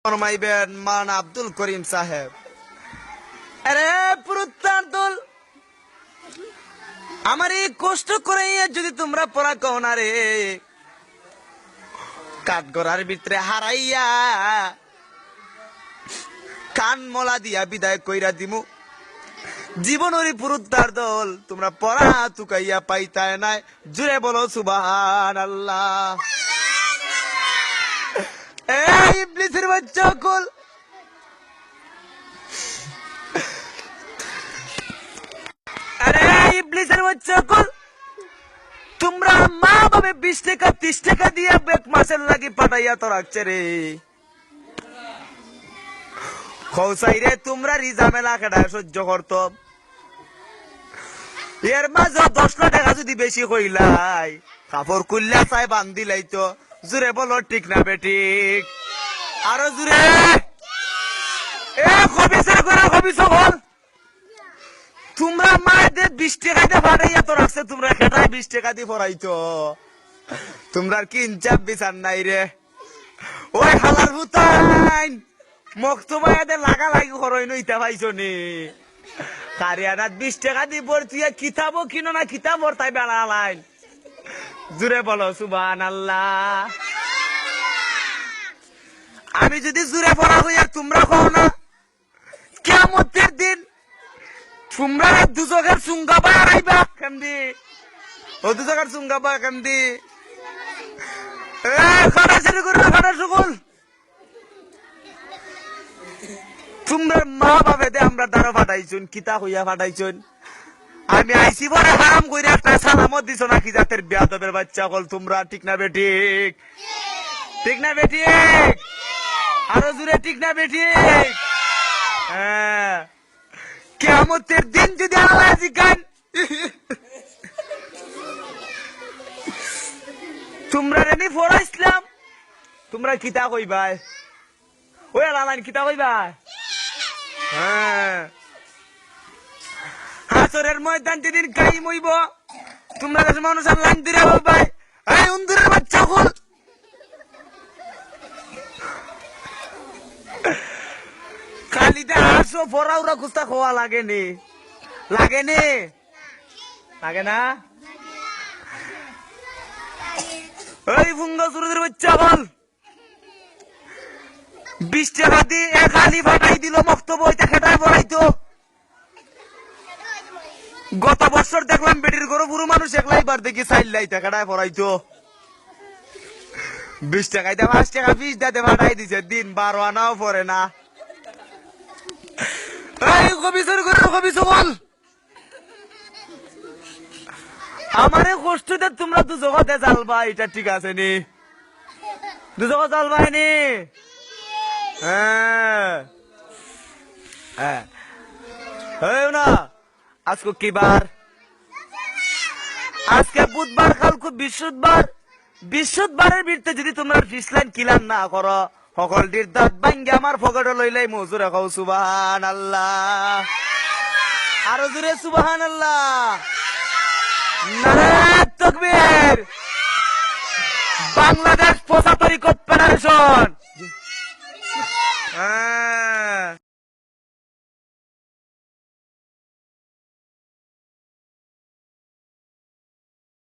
ফরমাইবেন মান আব্দুল করিম সাহেব। আরে পুরুত্তার দল, আমার এই কষ্ট করে যদি তোমরা পড়া কও না রে, কাঠগড়ার ভিতরে হারাইয়া কান মলা দিয়া বিদায় কইরা দিমু। জীবনের পুরুত্তার দল, তোমরা পড়া তুকাইয়া পাইতায় নাই। জুড়ে বলো সুবহানাল্লাহ। এই ইবলিসের বাচ্চা সকল, আরে ইবলিসের বাচ্চা সকল, তোমরা মা বাবা 20 টাকা 30 টাকা দিয়ে এক মাসের লাগি পাঠাইয়া তো রাখছে রে। খৌসাই রে তোমরা রিজামেলা কেডা সহ্য করত, এর মাঝে 10 লাখ টাকা যদি বেশি হইলাই কাপড় কুল্লা চাই বান্ধিলাই তো। জুড়ে বলো ঠিক না বেঠিক? আরো জুড়ে। এ খবিসের করে খবিস হল, তোমরা মায়েদের 20 টাকা দিয়ে পাঠাইয়া তো রাখছে, তোমরা খেটায় 20 টাকা দিয়ে পড়াইতো। তোমরা কি ইনচাপ বিচার নাই রে? ওই হালার ভুতাইন মক্তবায়াদের লাগা লাগি হরইন ইতা পাইছো নি? কারিয়ানাত 20 টাকা দিয়ে পড়তুই কিতাবও কিনো না, কিতাব তাই বেড়া লাইন। জুড়ে বলো সুবহানাল্লাহ। আমি যদি জুড়ে পড়া হইয়া তোমরা কও না, কিয়ামতের দিন তোমরা দুজকের চুঙ্গা বা আইবা কেমদি? ও দুজকের চুঙ্গা বা কেমদি? খাটা শুরু করো, খাটা সকল। তোমরা মা বাবা দে আমরা দ্বারা ফাটাইছুন, কিতা হইয়া ফাটাইছুন। আমি আইসি পরে হারাম কইরা একটা সালামত দিছ না কি জাতের বেয়াদবের বাচ্চা হল তোমরা। ঠিক না বেঠিক? ঠিক না বেঠিক? আরো জুড়ে ঠিক না বেঠিক? হ্যাঁ, কিয়ামতের দিন যদি আল্লাহ জিগান তোমরা রেনি পড়াইছিলাম, তোমরা কিতা কইবাই? ওই আলাইন কিতা কইবাই? হ্যাঁ, হাসরের ময়দান যেদিন কাইম হইব, তোমরা কাছে মানুষ লাইন দিরে বলবাই, এই উন্দুরের বাচ্চা হল খালিতে হাসো পড়া উড়া খুস্তা খোয়া লাগেনি, লাগেনি, লাগে না? এই ফুঙ্গা সুরদের বাচ্চা হল 20 টাকা দিয়ে এক হালি ফাটাই দিল, বক্তব্য হইতে খেটায় পড়াইতো। গত বছর দেখলাম বেটির গরু পুরো মানুষ একলাইবার দেখি চাইল্লাইতে খেটায় পড়াইতো। 20 টাকায় 5 টাকা 20 দাতে ফাটাই দিছে, দিন 12 আনাও পরে না। এই কবিসর করে কবিস বল, আমারে কষ্ট দে তোমরা তো জগতে চালবা, এটা ঠিক আছে নি? দুজগত চালবাই নি? হ্যাঁ হ্যাঁ না। আজকে কি বার? আজকে বুধবার, কালকে বৃহস্পতিবার। বৃহস্পতিবারের ভিতরে যদি তোমরা ফিসলাইন কিলান না করো, সকলটির দাঁত ভাঙ্গে আমার পকেটে লইলাই মজুরে খাও সুবহানাল্লাহ। আরো জোরে সুবহানাল্লাহ। নারে তাকবীর। বাংলাদেশ 75 ফেডারেশন।